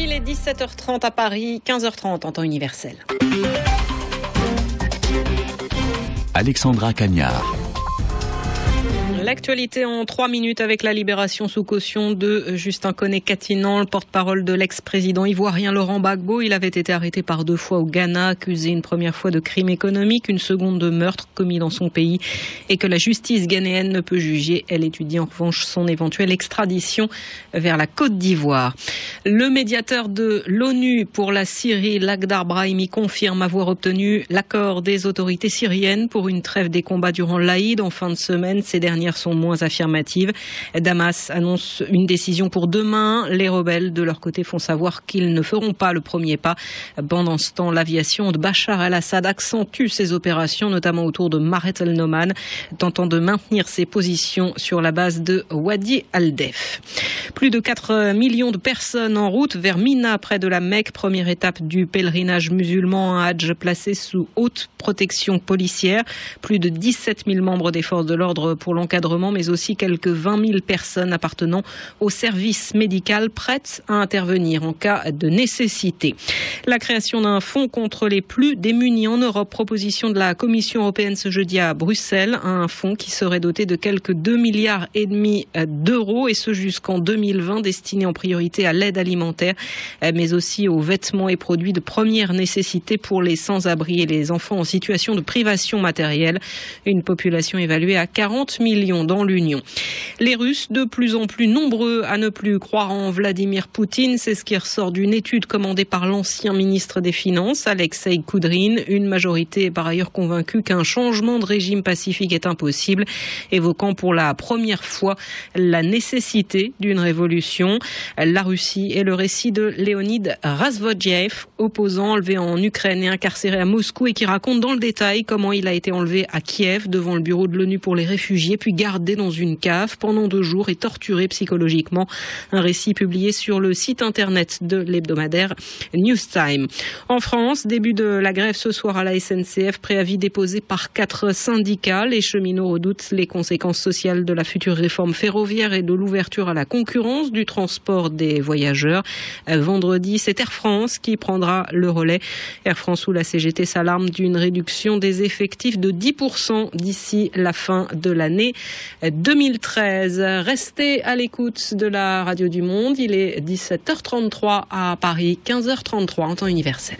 Il est 17h30 à Paris, 15h30 en temps universel. Alexandra Cagnard. L'actualité en 3 minutes avec la libération sous caution de Justin Koné-Katinan, le porte-parole de l'ex-président ivoirien Laurent Gbagbo. Il avait été arrêté par 2 fois au Ghana, accusé une première fois de crime économique, une seconde de meurtre commis dans son pays et que la justice ghanéenne ne peut juger. Elle étudie en revanche son éventuelle extradition vers la Côte d'Ivoire. Le médiateur de l'ONU pour la Syrie, Lakhdar Brahimi, confirme avoir obtenu l'accord des autorités syriennes pour une trêve des combats durant l'Aïd en fin de semaine. Ces dernières sont moins affirmatives. Damas annonce une décision pour demain. Les rebelles, de leur côté, font savoir qu'ils ne feront pas le premier pas. Pendant ce temps, l'aviation de Bachar el-Assad accentue ses opérations, notamment autour de Maret el-Noman, tentant de maintenir ses positions sur la base de Wadi al-Def. Plus de 4 millions de personnes en route vers Mina, près de la Mecque, première étape du pèlerinage musulman, un Hadj placé sous haute protection policière. Plus de 17 000 membres des forces de l'ordre pour l'encadrement, mais aussi quelques 20 000 personnes appartenant au service médical prêtes à intervenir en cas de nécessité. La création d'un fonds contre les plus démunis en Europe, proposition de la Commission européenne ce jeudi à Bruxelles, un fonds qui serait doté de quelques 2,5 milliards d'euros et ce jusqu'en 2020, destiné en priorité à l'aide alimentaire, mais aussi aux vêtements et produits de première nécessité pour les sans-abri et les enfants en situation de privation matérielle. Une population évaluée à 40 millions dans l'Union. Les Russes, de plus en plus nombreux à ne plus croire en Vladimir Poutine, c'est ce qui ressort d'une étude commandée par l'ancien ministre des Finances, Alexei Koudrine. Une majorité est par ailleurs convaincue qu'un changement de régime pacifique est impossible, évoquant pour la première fois la nécessité d'une révolution. La Russie est le récit de Leonid Razvodiev, opposant enlevé en Ukraine et incarcéré à Moscou et qui raconte dans le détail comment il a été enlevé à Kiev devant le bureau de l'ONU pour les réfugiés, puis gardé dans une cave pendant 2 jours et torturé psychologiquement. Un récit publié sur le site internet de l'hebdomadaire Newstime. En France, début de la grève ce soir à la SNCF, préavis déposé par 4 syndicats. Les cheminots redoutent les conséquences sociales de la future réforme ferroviaire et de l'ouverture à la concurrence du transport des voyageurs. Vendredi, c'est Air France qui prendra le relais. Air France ou la CGT s'alarme d'une réduction des effectifs de 10% d'ici la fin de l'année 2013. Restez à l'écoute de la Radio du Monde. Il est 17h33 à Paris, 15h33 en temps universel.